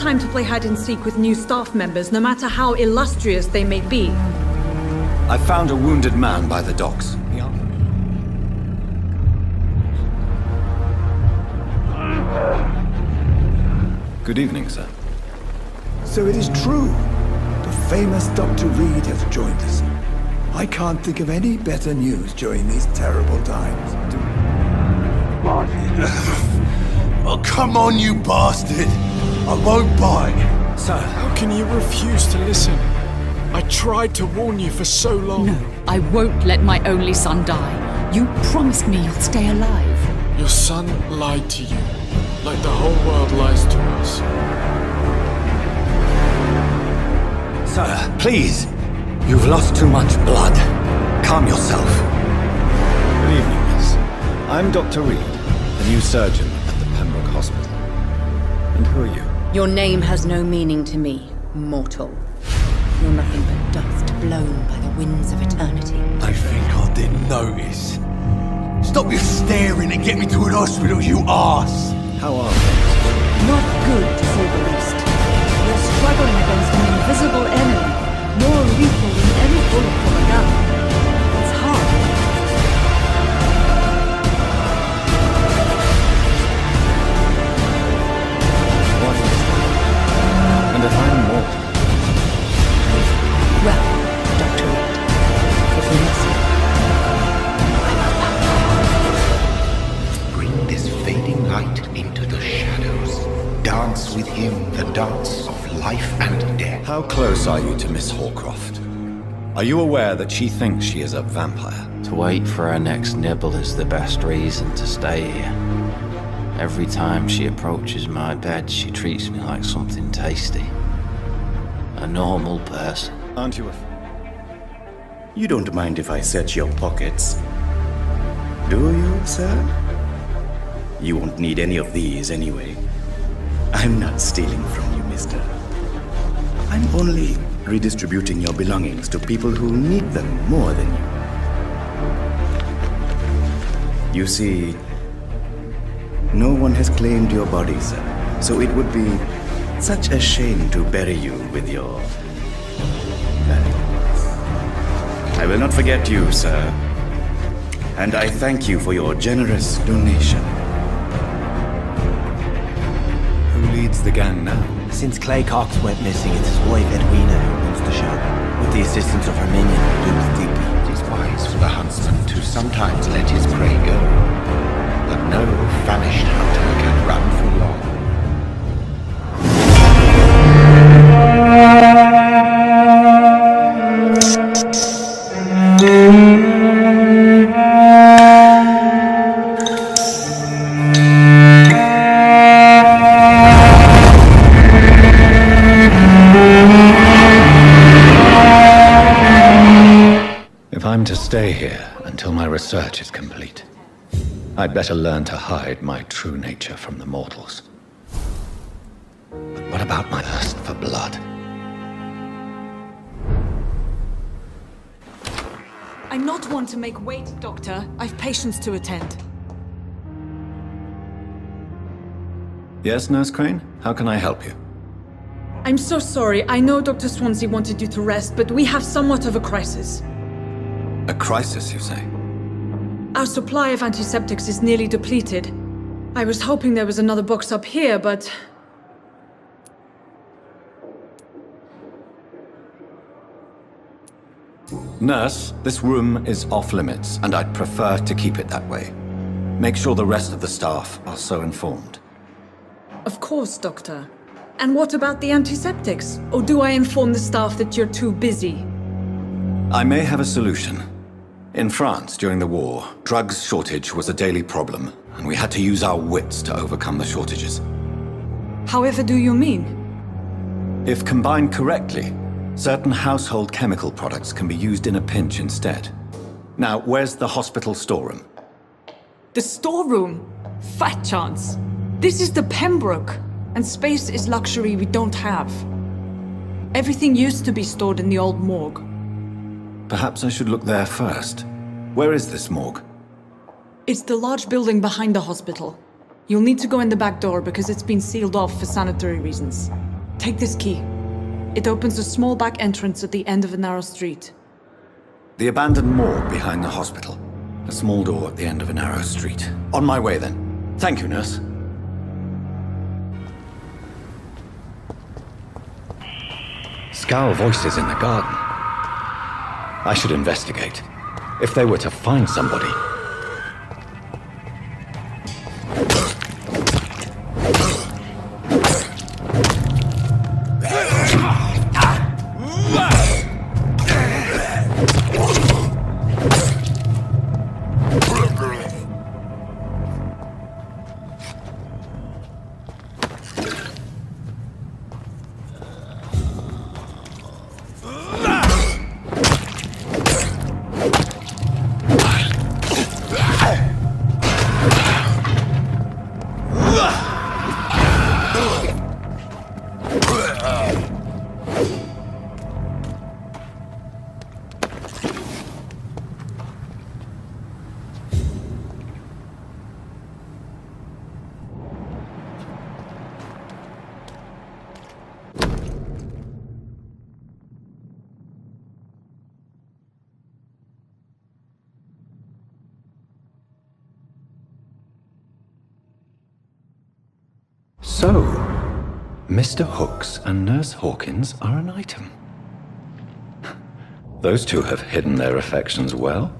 time to play hide-and-seek with new staff members, no matter how illustrious they may be. I found a wounded man by the docks. Good evening, sir. So it is true. The famous Dr. Reed has joined us. I can't think of any better news during these terrible times. Oh, come on, you bastard! I won't bite! Sir, How can you refuse to listen? I tried to warn you for so long. No, I won't let my only son die. You promised me you'd stay alive. Your son lied to you, like the whole world lies to us. sir, please. You've lost too much blood. Calm yourself. Good evening, miss. I'm Dr. Reed, the new surgeon at the Pembroke Hospital. And who are you? Your name has no meaning to me, mortal. You're nothing but dust blown by the winds of eternity. I think I didn't notice. Stop your staring and get me to an hospital, you arse! How are things? Not good, to say the least. You're struggling against an invisible enemy, more lethal than any bullet from a gun. It's hard. What is that? And if I'm mortal? Well, Dr. Reed, if you must. Bring this fading light into the shadows. Dance with him the dance of life and death. How close are you to Miss Horcroft? Are you aware that she thinks she is a vampire? To wait for her next nibble is the best reason to stay here. Every time she approaches my bed, she treats me like something tasty. A normal person. Aren't you You don't mind if I search your pockets, do you, sir? You won't need any of these anyway. I'm not stealing from you, mister. I'm only redistributing your belongings to people who need them more than you. You see, no one has claimed your body, sir, so it would be such a shame to bury you with your valuables. I will not forget you, sir, and I thank you for your generous donation. Who leads the gang now? Since Clay Cox went missing, it's his wife Edwina who runs the show, with the assistance of her minion, Duke Digby. It is wise for the huntsman to sometimes let his prey go, but no famished hunter can run for long. I'm to stay here until my research is complete. I'd better learn to hide my true nature from the mortals. But what about my thirst for blood? I'm not one to make wait, Doctor. I've patients to attend. Yes, Nurse Crane? How can I help you? I'm so sorry. I know Dr. Swansea wanted you to rest, but we have somewhat of a crisis. A crisis, you say? Our supply of antiseptics is nearly depleted. I was hoping there was another box up here, but... Nurse, this room is off limits, and I'd prefer to keep it that way. Make sure the rest of the staff are so informed. Of course, Doctor. And what about the antiseptics? Or do I inform the staff that you're too busy? I may have a solution. In France, during the war, drugs shortage was a daily problem, and we had to use our wits to overcome the shortages. However do you mean? If combined correctly, certain household chemical products can be used in a pinch instead. Now, where's the hospital storeroom? The storeroom? Fat chance. This is the Pembroke, and space is luxury we don't have. Everything used to be stored in the old morgue. Perhaps I should look there first. Where is this morgue? It's the large building behind the hospital. You'll need to go in the back door because it's been sealed off for sanitary reasons. Take this key. It opens a small back entrance at the end of a narrow street. The abandoned morgue behind the hospital. A small door at the end of a narrow street. On my way then. Thank you, nurse. Scowl voices in the garden. I should investigate. If they were to find somebody. So, Mr. Hooks and Nurse Hawkins are an item. Those two have hidden their affections well.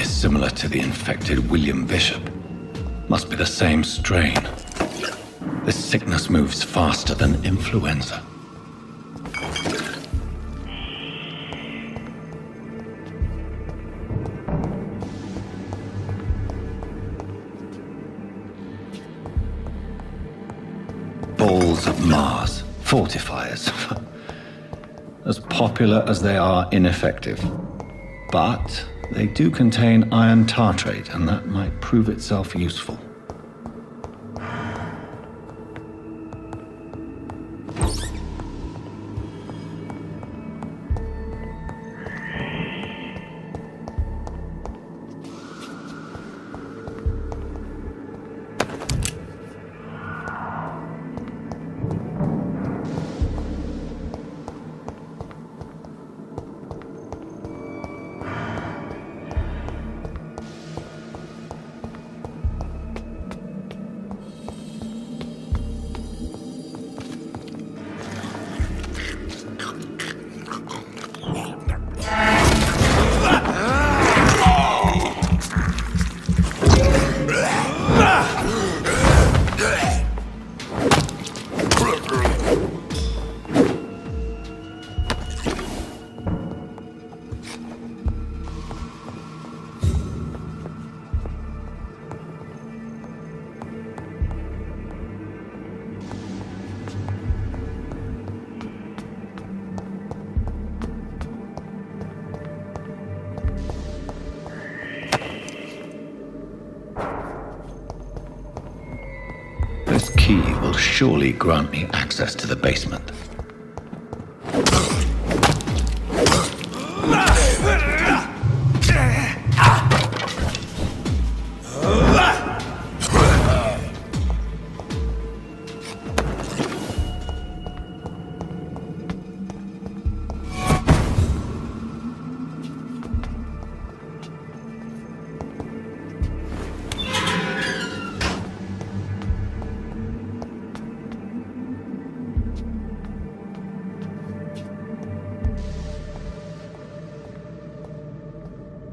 Similar to the infected William Bishop. Must be the same strain. This sickness moves faster than influenza. Balls of Mars, fortifiers. As popular as they are ineffective. But they do contain iron tartrate, and that might prove itself useful. will surely grant me access to the basement.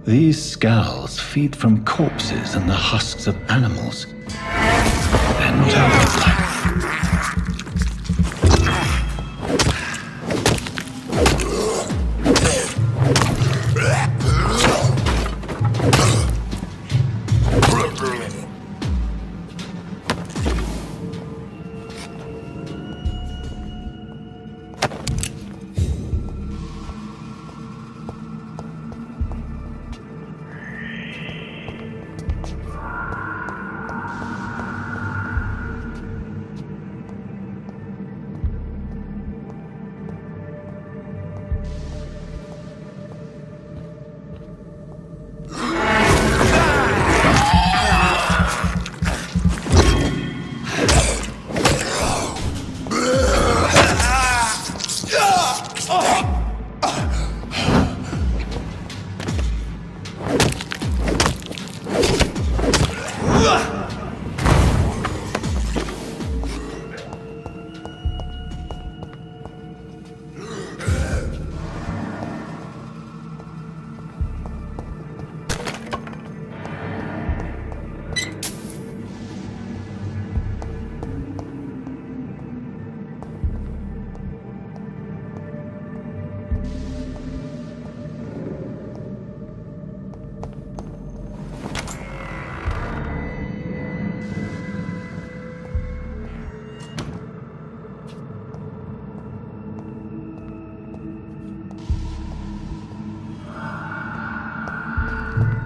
These skulls feed from corpses and the husks of animals. They're not out of life.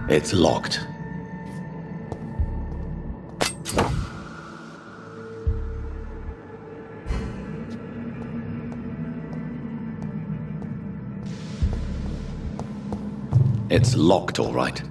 It's locked. It's locked, all right.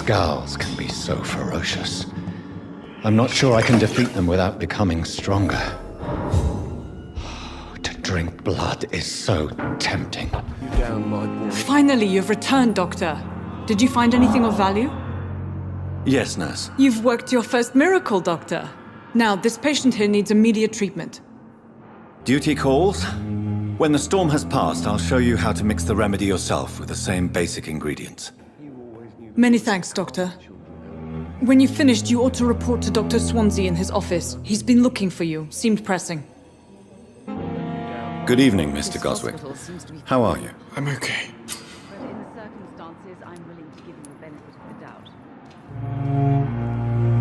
Skulls can be so ferocious. I'm not sure I can defeat them without becoming stronger. To drink blood is so tempting. Finally, you've returned, Doctor. Did you find anything of value? Yes, nurse. You've worked your first miracle, Doctor. Now, this patient here needs immediate treatment. Duty calls. When the storm has passed, I'll show you how to mix the remedy yourself with the same basic ingredients. Many thanks, Doctor. When you've finished, you ought to report to Dr. Swansea in his office. He's been looking for you. Seemed pressing. Good evening, Mr. Goswick. How are you? I'm okay. But in the circumstances, I'm willing to give you the benefit of the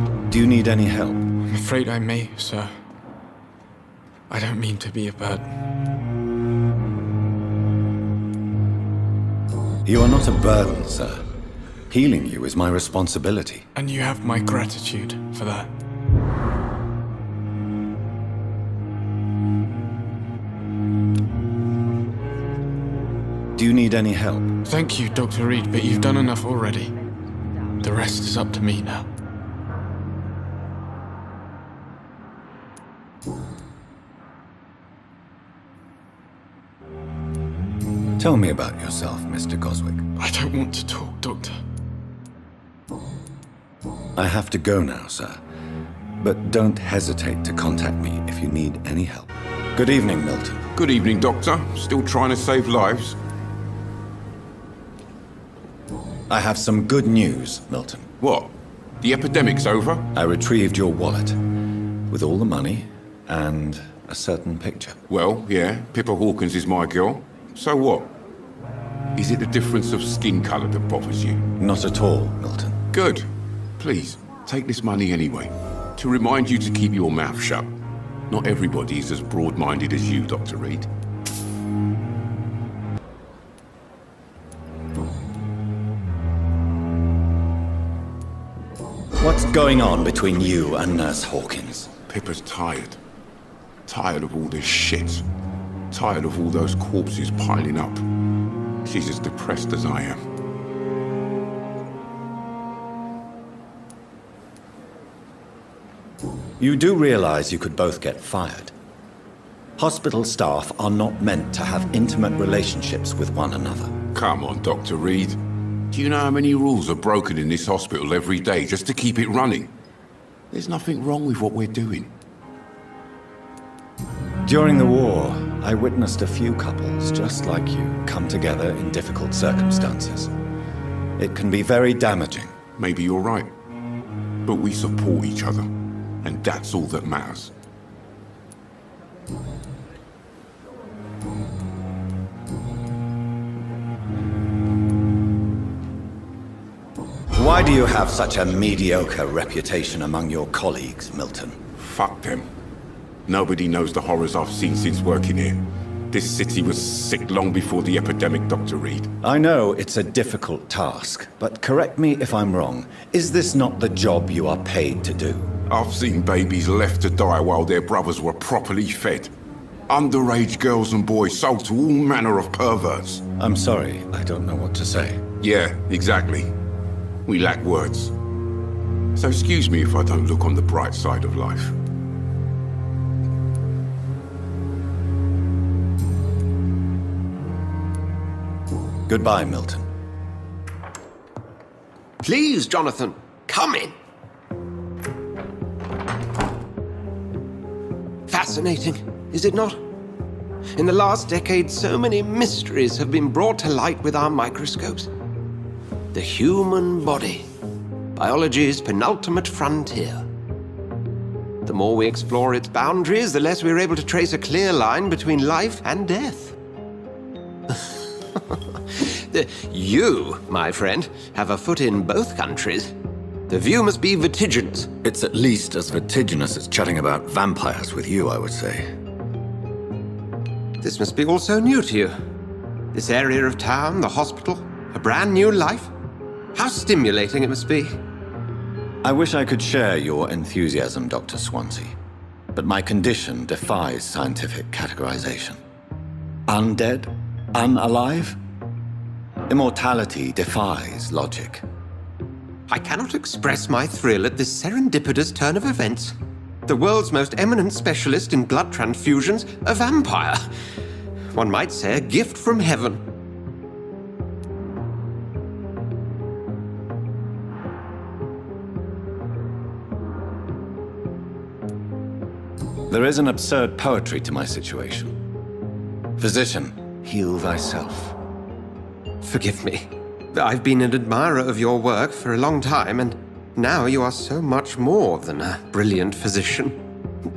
doubt. Do you need any help? I'm afraid I may, sir. I don't mean to be a burden. You are not a burden, sir. Healing you is my responsibility. And you have my gratitude for that. Do you need any help? Thank you, Dr. Reed, but you've done enough already. The rest is up to me now. Tell me about yourself, Mr. Goswick. I don't want to talk, Doctor. I have to go now, sir. But don't hesitate to contact me if you need any help. Good evening, Milton. Good evening, Doctor. Still trying to save lives? I have some good news, Milton. What? The epidemic's over? I retrieved your wallet with all the money and a certain picture. Well, yeah, Pippa Hawkins is my girl. So what? Is it the difference of skin colour that bothers you? Not at all, Milton. Good. Please, take this money anyway. To remind you to keep your mouth shut. Not everybody is as broad-minded as you, Dr. Reed. What's going on between you and Nurse Hawkins? Pippa's tired. Tired of all this shit. Tired of all those corpses piling up. She's as depressed as I am. You do realize you could both get fired. Hospital staff are not meant to have intimate relationships with one another. Come on, Dr. Reed. Do you know how many rules are broken in this hospital every day just to keep it running? There's nothing wrong with what we're doing. During the war, I witnessed a few couples just like you come together in difficult circumstances. It can be very damaging. Maybe you're right. But we support each other, and that's all that matters. Why do you have such a mediocre reputation among your colleagues, Milton? Fuck them. Nobody knows the horrors I've seen since working here. This city was sick long before the epidemic, Dr. Reed. I know it's a difficult task, but correct me if I'm wrong. Is this not the job you are paid to do? I've seen babies left to die while their brothers were properly fed. Underage girls and boys sold to all manner of perverts. I'm sorry, I don't know what to say. Yeah, exactly. We lack words. So excuse me if I don't look on the bright side of life. Goodbye, Milton. Please, Jonathan, come in. Fascinating, is it not? In the last decade, so many mysteries have been brought to light with our microscopes. The human body, biology's penultimate frontier. The more we explore its boundaries, the less we're able to trace a clear line between life and death. You, my friend, have a foot in both countries. The view must be vertiginous. It's at least as vertiginous as chatting about vampires with you, I would say. This must be all so new to you. This area of town, the hospital, a brand new life. How stimulating it must be. I wish I could share your enthusiasm, Dr. Swansea, but my condition defies scientific categorization. Undead? Unalive? Immortality defies logic. I cannot express my thrill at this serendipitous turn of events. The world's most eminent specialist in blood transfusions, a vampire. One might say a gift from heaven. There is an absurd poetry to my situation. Physician, heal thyself. Forgive me. I've been an admirer of your work for a long time, and now you are so much more than a brilliant physician.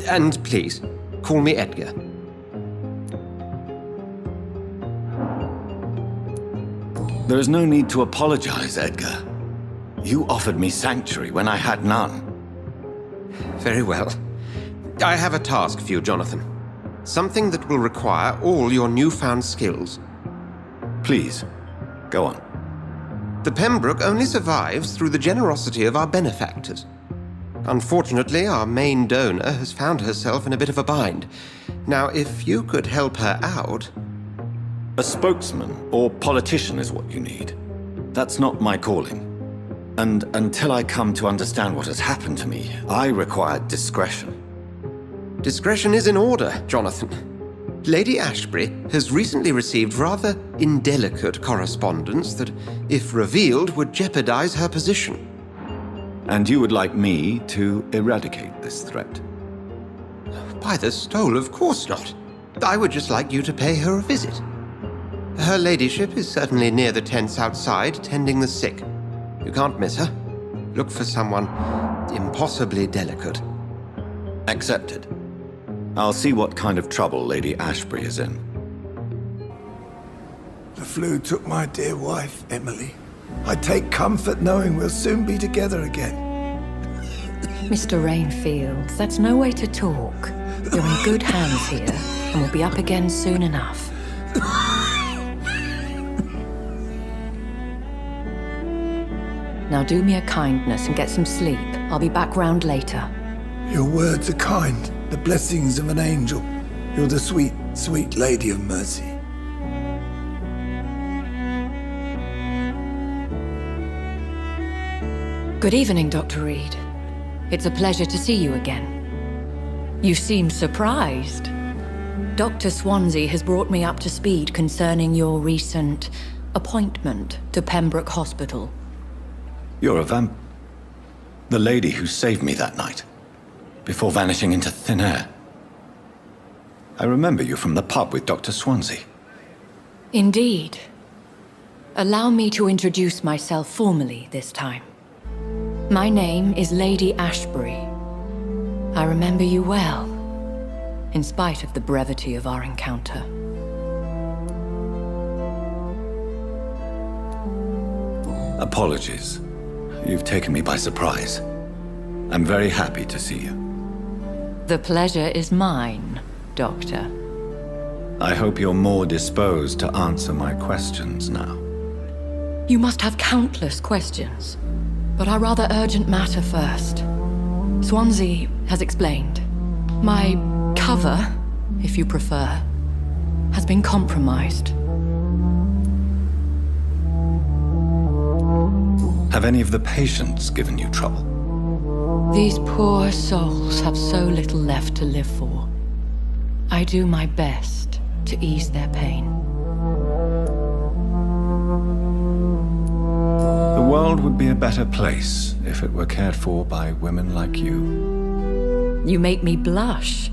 And please, call me Edgar. There is no need to apologize, Edgar. You offered me sanctuary when I had none. Very well. I have a task for you, Jonathan. Something that will require all your newfound skills. Please, go on. The Pembroke only survives through the generosity of our benefactors. Unfortunately, our main donor has found herself in a bit of a bind. Now, if you could help her out... A spokesman or politician is what you need. That's not my calling. And until I come to understand what has happened to me, I require discretion. Discretion is in order, Jonathan. Lady Ashbury has recently received rather indelicate correspondence that, if revealed, would jeopardize her position. And you would like me to eradicate this threat? By the stole, of course not. I would just like you to pay her a visit. Her ladyship is certainly near the tents outside, tending the sick. You can't miss her. Look for someone impossibly delicate. Accepted. I'll see what kind of trouble Lady Ashbury is in. The flu took my dear wife, Emily. I take comfort knowing we'll soon be together again. Mr. Rainfield, that's no way to talk. You're in good hands here, and we'll be up again soon enough. Now do me a kindness and get some sleep. I'll be back round later. Your words are kind, the blessings of an angel. You're the sweet, sweet Lady of Mercy. Good evening, Dr. Reed. It's a pleasure to see you again. You seem surprised. Dr. Swansea has brought me up to speed concerning your recent appointment to Pembroke Hospital. You're a the lady who saved me that night, before vanishing into thin air. I remember you from the pub with Dr. Swansea. Indeed. Allow me to introduce myself formally this time. My name is Lady Ashbury. I remember you well, in spite of the brevity of our encounter. Apologies. You've taken me by surprise. I'm very happy to see you. The pleasure is mine, Doctor. I hope you're more disposed to answer my questions now. You must have countless questions, but our rather urgent matter first. Swansea has explained. My cover, if you prefer, has been compromised. Have any of the patients given you trouble? These poor souls have so little left to live for. I do my best to ease their pain. The world would be a better place if it were cared for by women like you. You make me blush.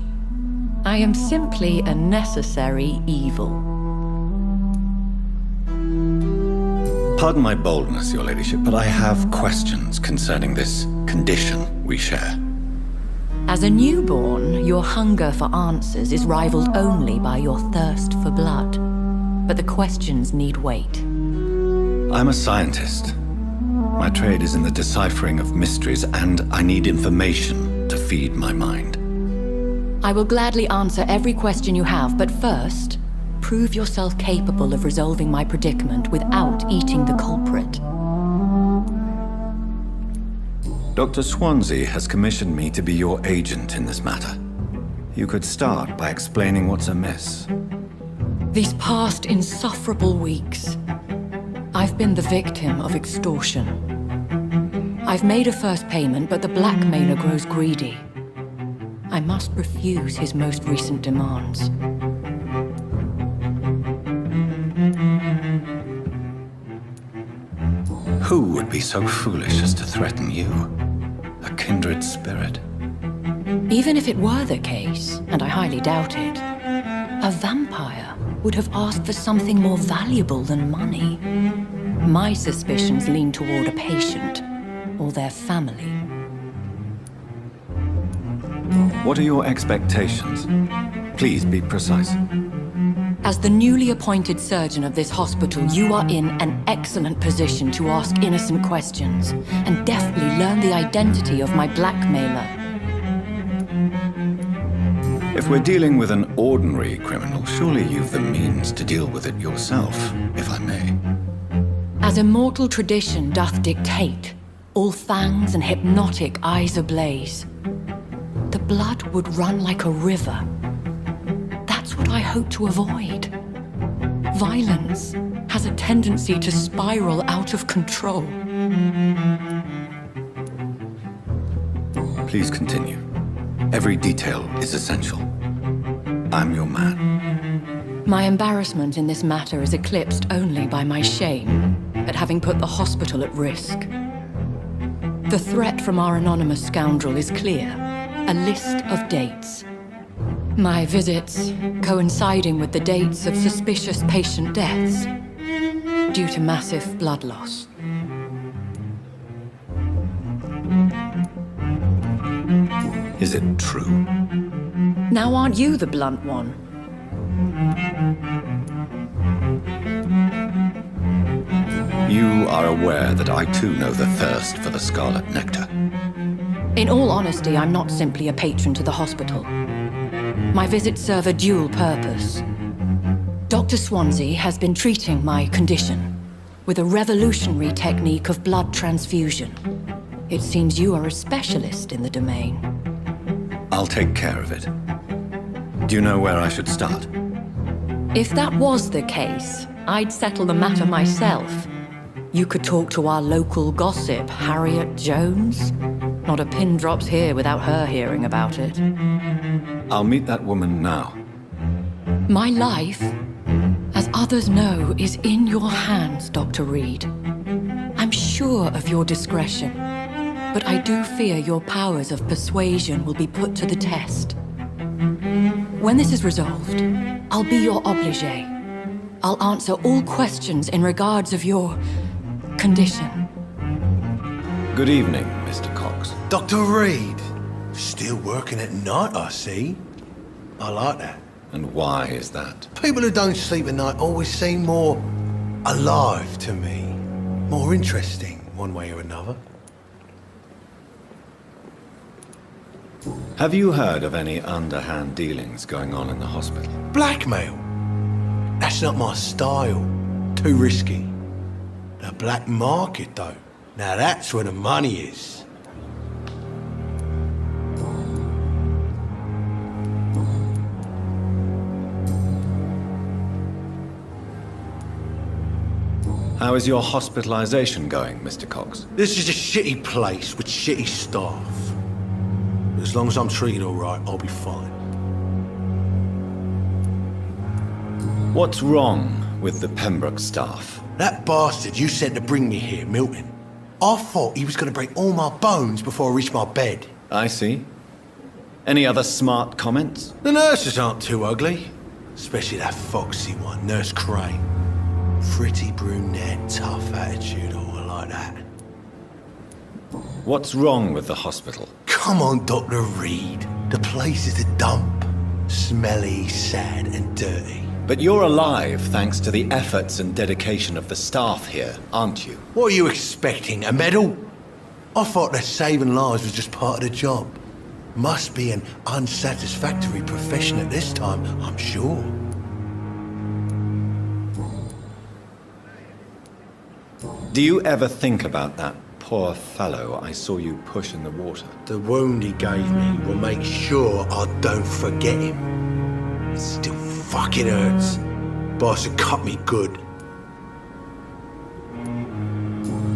I am simply a necessary evil. Pardon my boldness, Your Ladyship, but I have questions concerning this condition we share. As a newborn, your hunger for answers is rivaled only by your thirst for blood. But the questions need wait. I'm a scientist. My trade is in the deciphering of mysteries, and I need information to feed my mind. I will gladly answer every question you have, but first, prove yourself capable of resolving my predicament without eating the culprit. Dr. Swansea has commissioned me to be your agent in this matter. You could start by explaining what's amiss. These past insufferable weeks, I've been the victim of extortion. I've made a first payment, but the blackmailer grows greedy. I must refuse his most recent demands. Who would be so foolish as to threaten you? A kindred spirit. Even if it were the case, and I highly doubt it, a vampire would have asked for something more valuable than money. My suspicions lean toward a patient or their family. What are your expectations? Please be precise. As the newly appointed surgeon of this hospital, you are in an excellent position to ask innocent questions and deftly learn the identity of my blackmailer. If we're dealing with an ordinary criminal, surely you've the means to deal with it yourself, if I may. As immortal tradition doth dictate, all fangs and hypnotic eyes ablaze, the blood would run like a river. That's what I hope to avoid. Violence has a tendency to spiral out of control. Please continue. Every detail is essential. I'm your man. My embarrassment in this matter is eclipsed only by my shame at having put the hospital at risk. The threat from our anonymous scoundrel is clear. A list of dates. My visits coinciding with the dates of suspicious patient deaths due to massive blood loss. Is it true? Now aren't you the blunt one? You are aware that I too know the thirst for the scarlet nectar. In all honesty, I'm not simply a patron to the hospital. My visits serve a dual purpose. Dr. Swansea has been treating my condition with a revolutionary technique of blood transfusion. It seems you are a specialist in the domain. I'll take care of it. Do you know where I should start? If that was the case, I'd settle the matter myself. You could talk to our local gossip, Harriet Jones. Not a pin drops here without her hearing about it. I'll meet that woman now. My life, as others know, is in your hands, Dr. Reed. I'm sure of your discretion, but I do fear your powers of persuasion will be put to the test. When this is resolved, I'll be your obligé. I'll answer all questions in regards of your condition. Good evening, Mr. Cox. Dr. Reed. Still working at night, I see. I like that. And why is that? People who don't sleep at night always seem more alive to me. More interesting, one way or another. Have you heard of any underhand dealings going on in the hospital? Blackmail? That's not my style. Too risky. The black market, though. Now that's where the money is. How is your hospitalization going, Mr. Cox? This is a shitty place with shitty staff. But as long as I'm treated all right, I'll be fine. What's wrong with the Pembroke staff? That bastard you sent to bring me here, Milton. I thought he was going to break all my bones before I reached my bed. I see. Any other smart comments? The nurses aren't too ugly. Especially that foxy one, Nurse Crane. Pretty brunette, tough attitude, all like that. What's wrong with the hospital? Come on, Dr. Reed. The place is a dump. Smelly, sad, and dirty. But you're alive thanks to the efforts and dedication of the staff here, aren't you? What are you expecting, a medal? I thought that saving lives was just part of the job. Must be an unsatisfactory profession at this time, I'm sure. Do you ever think about that poor fellow I saw you push in the water? The wound he gave me will make sure I don't forget him. It still fucking hurts. Boss had cut me good.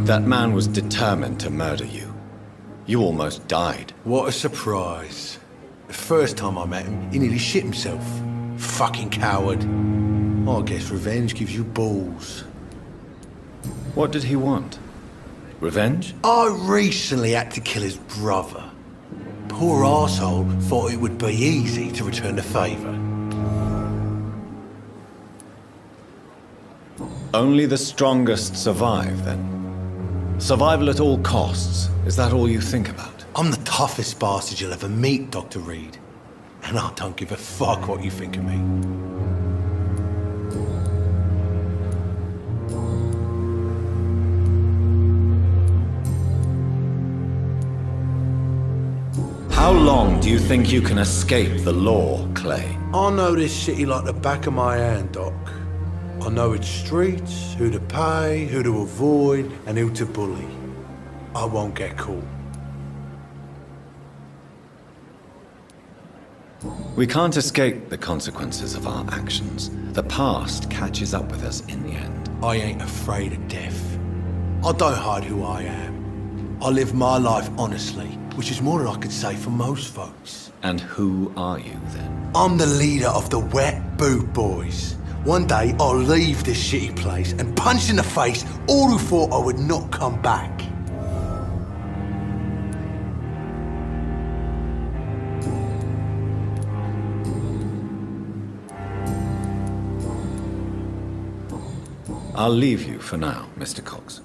That man was determined to murder you. You almost died. What a surprise. The first time I met him, he nearly shit himself. Fucking coward. I guess revenge gives you balls. What did he want? Revenge? I recently had to kill his brother. Poor arsehole thought it would be easy to return the favour. Only the strongest survive, then? Survival at all costs. Is that all you think about? I'm the toughest bastard you'll ever meet, Dr. Reed. And I don't give a fuck what you think of me. long do you think you can escape the law, Clay? I know this city like the back of my hand, Doc. I know its streets, who to pay, who to avoid, and who to bully. I won't get caught. We can't escape the consequences of our actions. The past catches up with us in the end. I ain't afraid of death. I don't hide who I am. I live my life honestly, which is more than I could say for most folks. And who are you, then? I'm the leader of the Wet Boot Boys. One day, I'll leave this shitty place and punch in the face all who thought I would not come back. I'll leave you for now, Mr. Cox.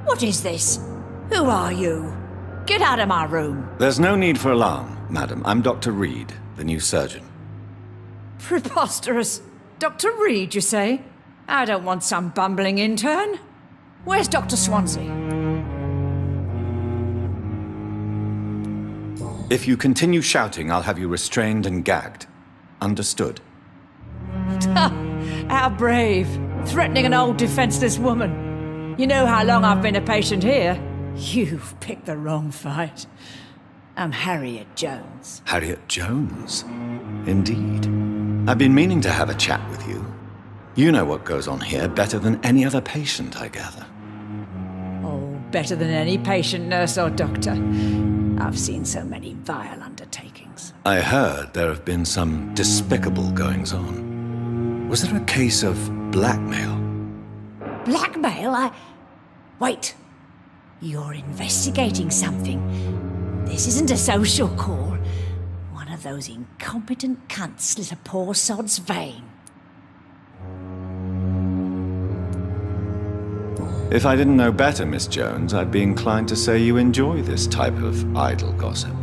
What is this? Who are you? Get out of my room. There's no need for alarm, madam. I'm Dr. Reed, the new surgeon. Preposterous. Dr. Reed, you say? I don't want some bumbling intern. Where's Dr. Swansea? If you continue shouting, I'll have you restrained and gagged. Understood? How brave. Threatening an old defenseless woman. You know how long I've been a patient here? You've picked the wrong fight. I'm Harriet Jones. Harriet Jones? Indeed. I've been meaning to have a chat with you. You know what goes on here better than any other patient, I gather. Oh, better than any patient, nurse or doctor. I've seen so many vile undertakings. I heard there have been some despicable goings-on. Was there a case of blackmail? Blackmail? Wait. You're investigating something. This isn't a social call. One of those incompetent cunts slit a poor sod's vein. If I didn't know better, Miss Jones, I'd be inclined to say you enjoy this type of idle gossip.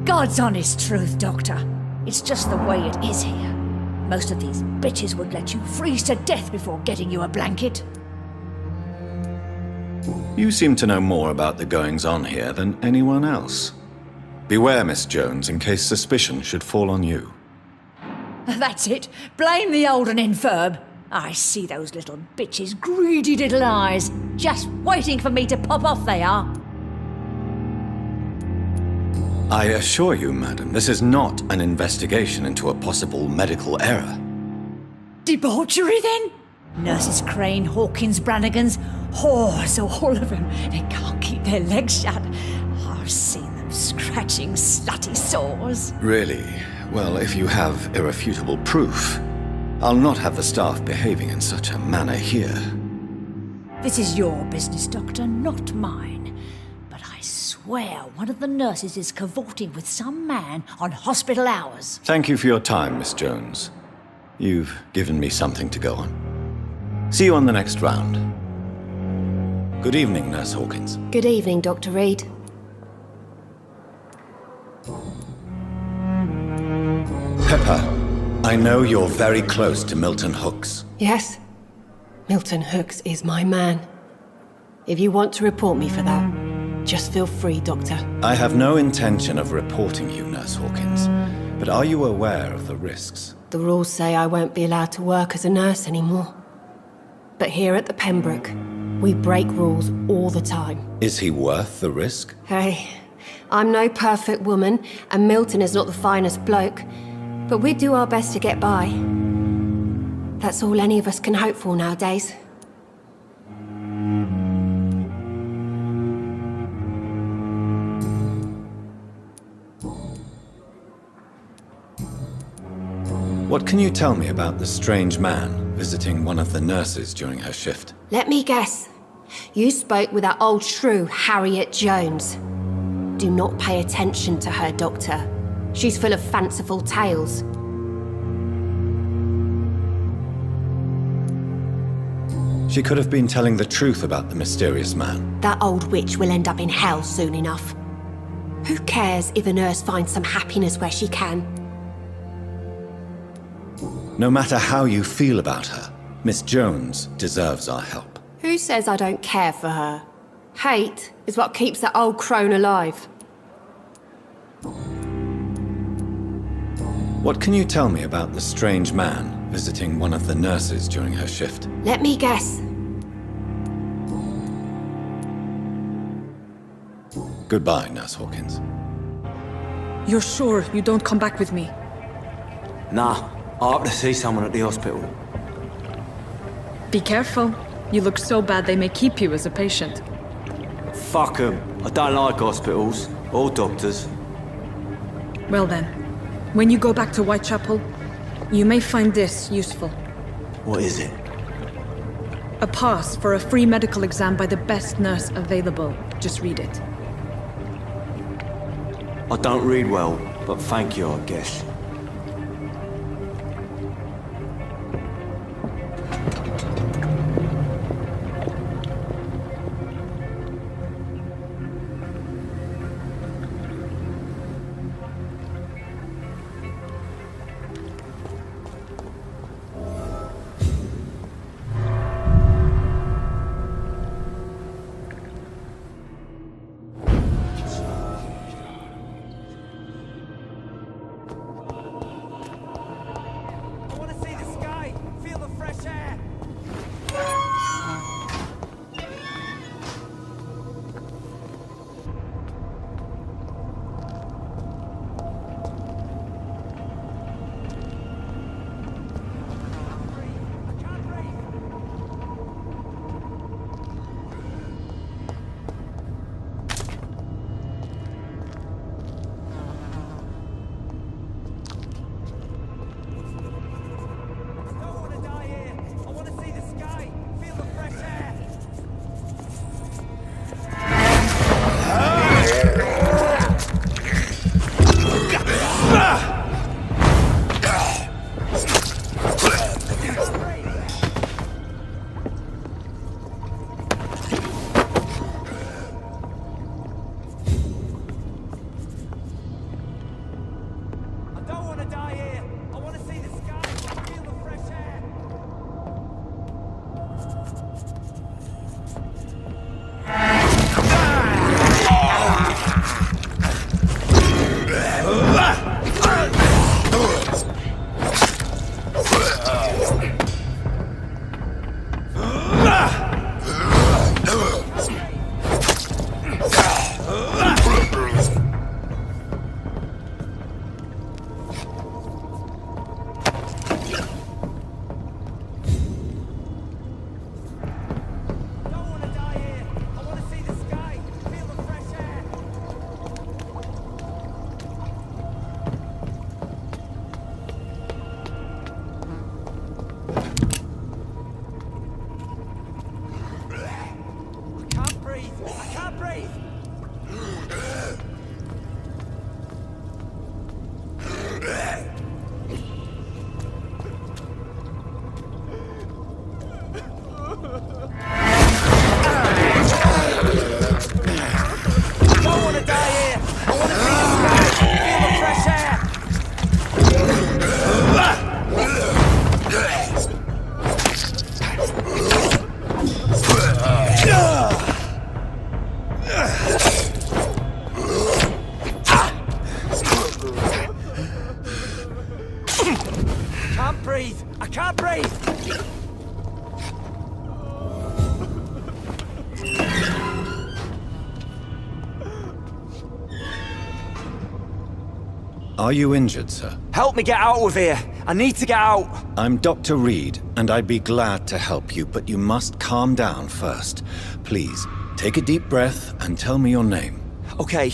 God's honest truth, Doctor. It's just the way it is here. Most of these bitches would let you freeze to death before getting you a blanket. You seem to know more about the goings-on here than anyone else. Beware, Miss Jones, in case suspicion should fall on you. That's it. Blame the old and infirm. I see those little bitches' greedy little eyes. Just waiting for me to pop off they are. I assure you, madam, this is not an investigation into a possible medical error. Debauchery, then? Nurses Crane, Hawkins, Brannigans, whores, all of them. They can't keep their legs shut. I've seen them scratching slutty sores. Really? Well, if you have irrefutable proof, I'll not have the staff behaving in such a manner here. This is your business, Doctor, not mine. But I swear one of the nurses is cavorting with some man on hospital hours. Thank you for your time, Miss Jones. You've given me something to go on. See you on the next round. Good evening, Nurse Hawkins. Good evening, Dr. Reed. Pepper, I know you're very close to Milton Hooks. Yes, Milton Hooks is my man. If you want to report me for that, just feel free, Doctor. I have no intention of reporting you, Nurse Hawkins, but are you aware of the risks? The rules say I won't be allowed to work as a nurse anymore. But here at the Pembroke, we break rules all the time. Is he worth the risk? Hey, I'm no perfect woman, and Milton is not the finest bloke, but we do our best to get by. That's all any of us can hope for nowadays. What can you tell me about the strange man visiting one of the nurses during her shift? Let me guess. You spoke with that old shrew, Harriet Jones. Do not pay attention to her, Doctor. She's full of fanciful tales. She could have been telling the truth about the mysterious man. That old witch will end up in hell soon enough. Who cares if a nurse finds some happiness where she can? No matter how you feel about her, Miss Jones deserves our help. Who says I don't care for her? Hate is what keeps that old crone alive. What can you tell me about the strange man visiting one of the nurses during her shift? Let me guess. Goodbye, Nurse Hawkins. You're sure you don't come back with me? Nah, I have to see someone at the hospital. Be careful. You look so bad they may keep you as a patient. Fuck 'em. I don't like hospitals or doctors. Well then, when you go back to Whitechapel, you may find this useful. What is it? A pass for a free medical exam by the best nurse available. Just read it. I don't read well, but thank you, I guess. Are you injured, sir? Help me get out of here! I need to get out! I'm Dr. Reed, and I'd be glad to help you, but you must calm down first. Please, take a deep breath and tell me your name. Okay,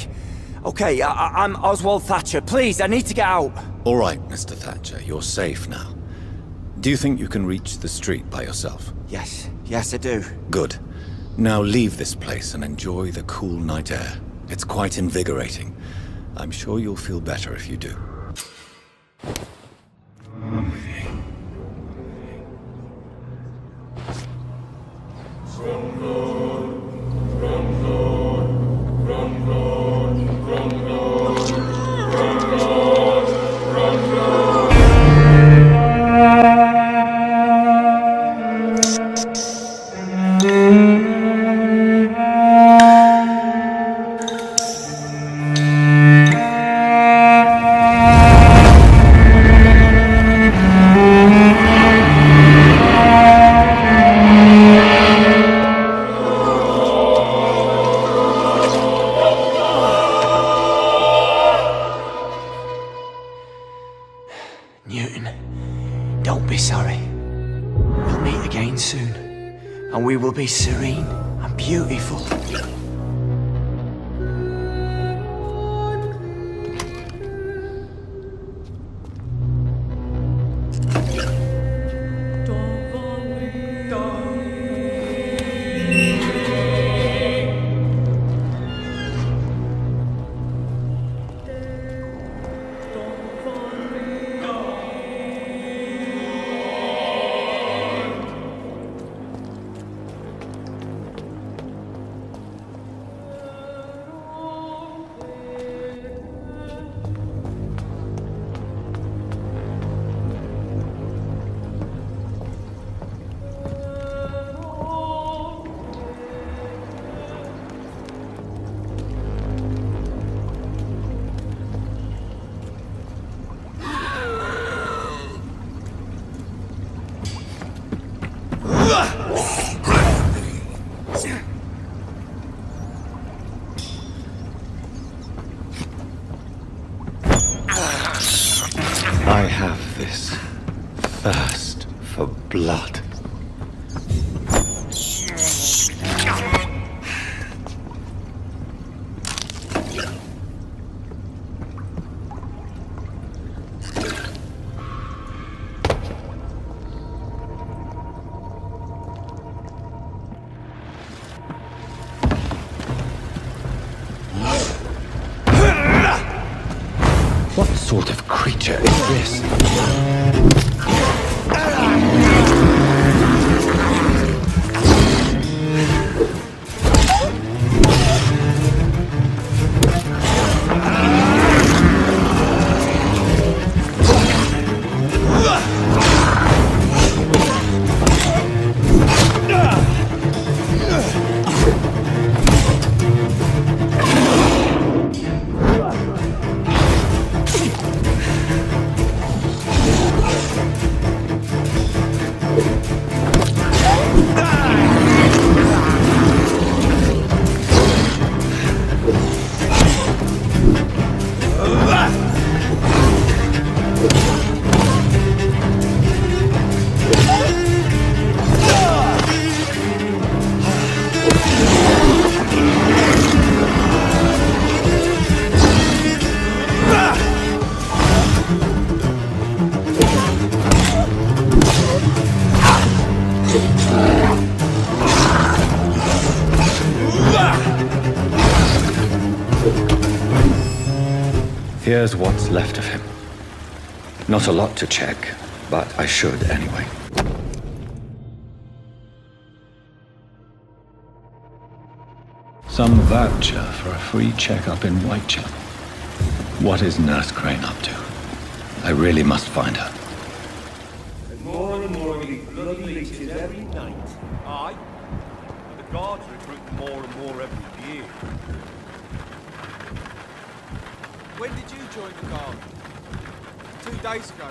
I'm Oswald Thatcher. Please, I need to get out! All right, Mr. Thatcher, you're safe now. Do you think you can reach the street by yourself? Yes, I do. Good. Now leave this place and enjoy the cool night air. It's quite invigorating. I'm sure you'll feel better if you do. soon, and we will be serene and beautiful. I have this thirst for blood. What sort of creature is this? Here's what's left of him. Not a lot to check, but I should anyway. Some voucher for a free checkup in Whitechapel. What is Nurse Crane up to? I really must find her. And more of these bloody leeches every night. Aye. And the guards recruit more and more every year. When did you join the guard? 2 days ago.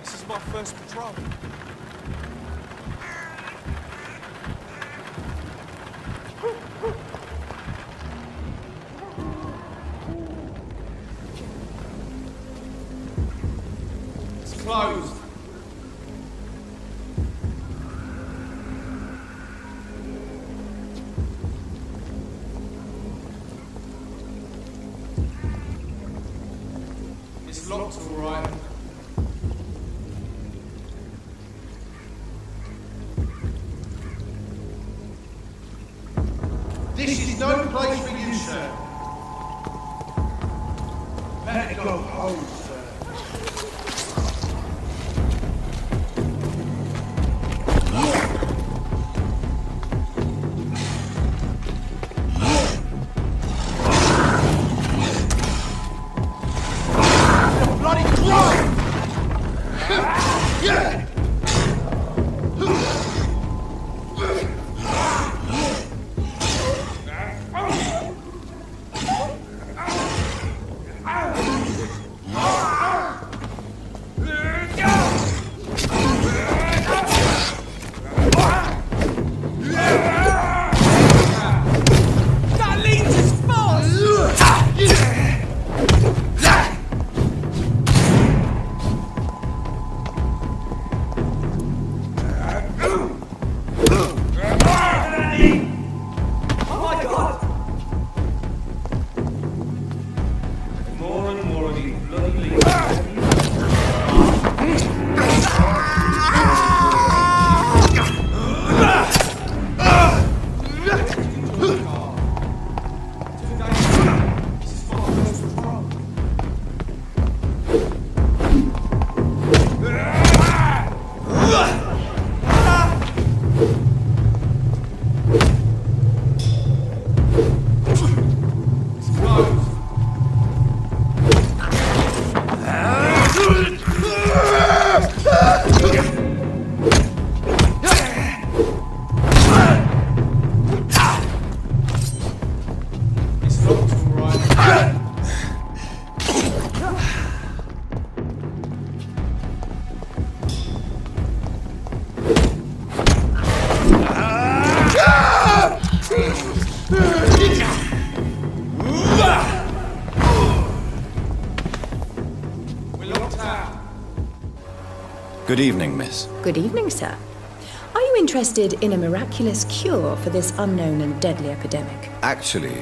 This is my first patrol. It's closed. It's locked, all right. This is no place for you, sir. Better go home, sir. Bloody crime! Yeah! Good evening, miss. Good evening, sir. Are you interested in a miraculous cure for this unknown and deadly epidemic? Actually,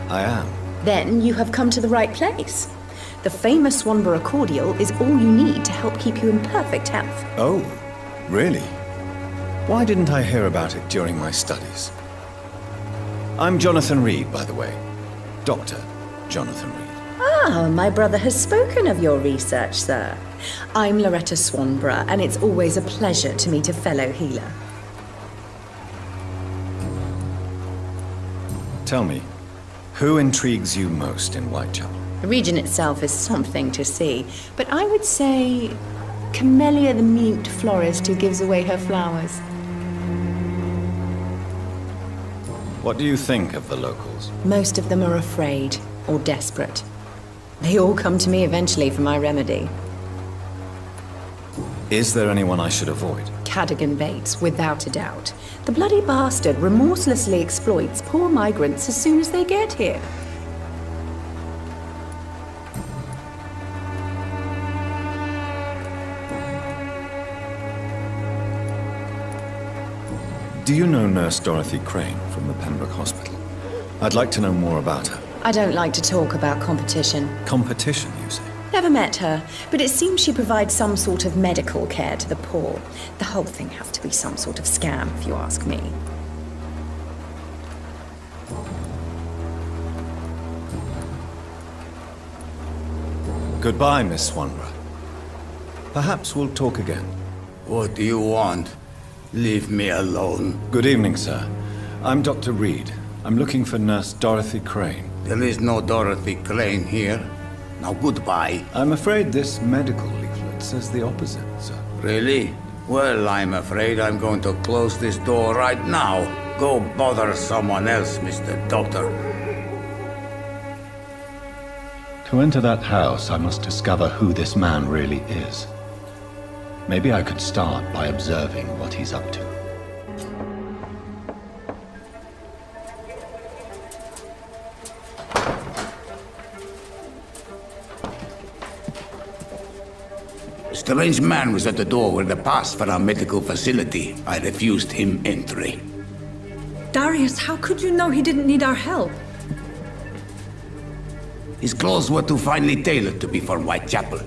I am. Then you have come to the right place. The famous Swanborough cordial is all you need to help keep you in perfect health. Oh, really? Why didn't I hear about it during my studies? I'm Jonathan Reed, by the way. Dr. Jonathan Reed. Ah, my brother has spoken of your research, sir. I'm Loretta Swanborough, and it's always a pleasure to meet a fellow healer. Tell me, who intrigues you most in Whitechapel? The region itself is something to see, but I would say Camellia the mute florist who gives away her flowers. What do you think of the locals? Most of them are afraid or desperate. They all come to me eventually for my remedy. Is there anyone I should avoid? Cadogan Bates, without a doubt. The bloody bastard remorselessly exploits poor migrants as soon as they get here. Do you know Nurse Dorothy Crane from the Pembroke Hospital? I'd like to know more about her. I don't like to talk about competition. Competition, you say? Never met her, but it seems she provides some sort of medical care to the poor. The whole thing has to be some sort of scam, if you ask me. Goodbye, Miss Swanborough. Perhaps we'll talk again. What do you want? Leave me alone. Good evening, sir. I'm Dr. Reed. I'm looking for Nurse Dorothy Crane. There is no Dorothy Crane here. Now goodbye. I'm afraid this medical leaflet says the opposite, sir. Really? Well, I'm afraid I'm going to close this door right now. Go bother someone else, Mr. Doctor. To enter that house, I must discover who this man really is. Maybe I could start by observing what he's up to. A strange man was at the door with a pass for our medical facility. I refused him entry. Darius, how could you know he didn't need our help? His clothes were too finely tailored to be for Whitechapel.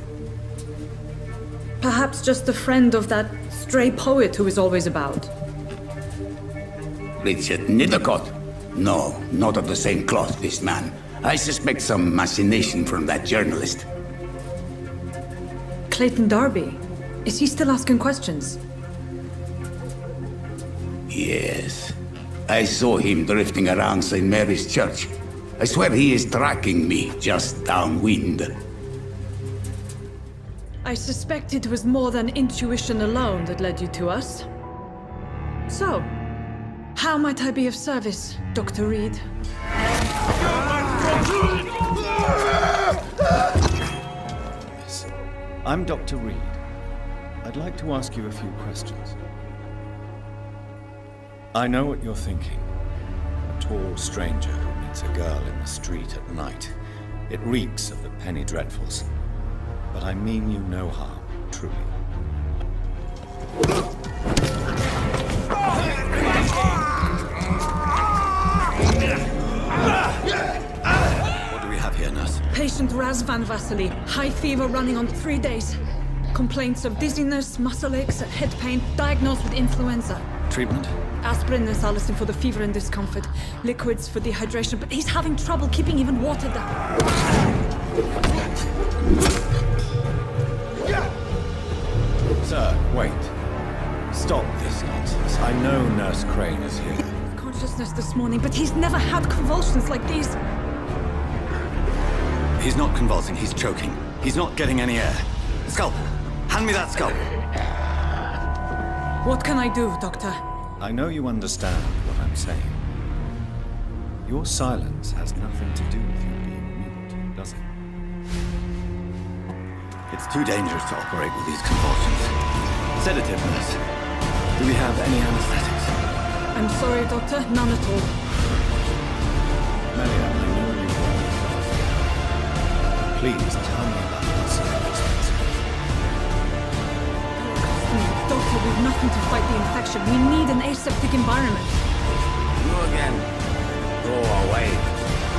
Perhaps just a friend of that stray poet who is always about. Richard Nithercott? No, not of the same cloth, this man. I suspect some machination from that journalist. Clayton Darby. Is he still asking questions? Yes. I saw him drifting around St. Mary's Church. I swear he is tracking me just downwind. I suspect it was more than intuition alone that led you to us. So, how might I be of service, Dr. Reed? I'm Dr. Reed. I'd like to ask you a few questions. I know what you're thinking. A tall stranger who meets a girl in the street at night. It reeks of the penny dreadfuls. But I mean you no harm, truly. What do we have here, nurse? Patient Razvan Vasily. High fever running on 3 days. Complaints of dizziness, muscle aches, head pain. Diagnosed with influenza. Treatment? Aspirin and salicin for the fever and discomfort. Liquids for dehydration, but he's having trouble keeping even water down. Sir, wait. Stop this nonsense. I know Nurse Crane is here. Consciousness this morning, but he's never had convulsions like these. He's not convulsing, he's choking. He's not getting any air. Skull! Hand me that skull! What can I do, Doctor? I know you understand what I'm saying. Your silence has nothing to do with you being mute, does it? It's too dangerous to operate with these convulsions. Sedative, nurse. Do we have any anesthetics? I'm sorry, Doctor. None at all. Maria, I know you will. Please tell me about this circumstance. Doctor, we've nothing to fight the infection. We need an aseptic environment. You again. Go away.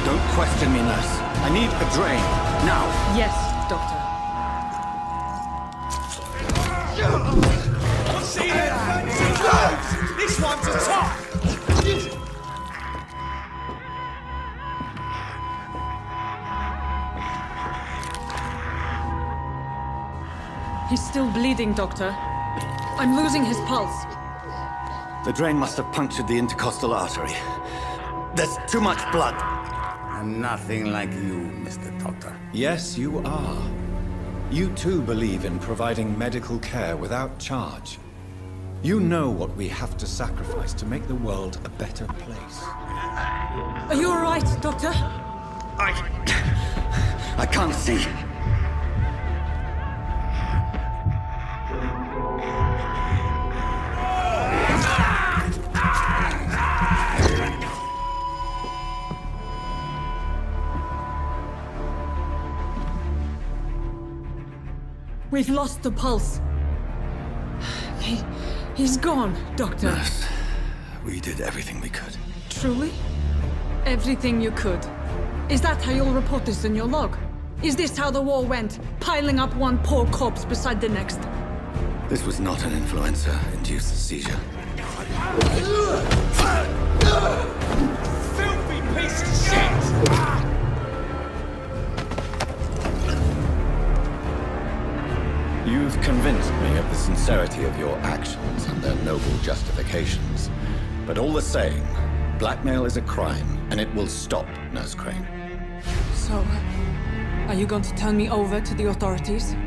Don't question me, nurse. I need a drain. Now. Yes, Doctor. See it? This one's a top! He's still bleeding, Doctor. I'm losing his pulse. The drain must have punctured the intercostal artery. There's too much blood. I'm nothing like you, Mr. Doctor. Yes, you are. You too believe in providing medical care without charge. You know what we have to sacrifice to make the world a better place. Are you all right, Doctor? I can't see. We've lost the pulse. He's gone, Doctor. Nurse, we did everything we could. Truly? Everything you could. Is that how you'll report this in your log? Is this how the war went? Piling up one poor corpse beside the next? This was not an influenza-induced seizure. Filthy piece of shit! You've convinced me of the sincerity of your actions and their noble justifications. But all the same, blackmail is a crime, and it will stop, Nurse Crane. So, are you going to turn me over to the authorities?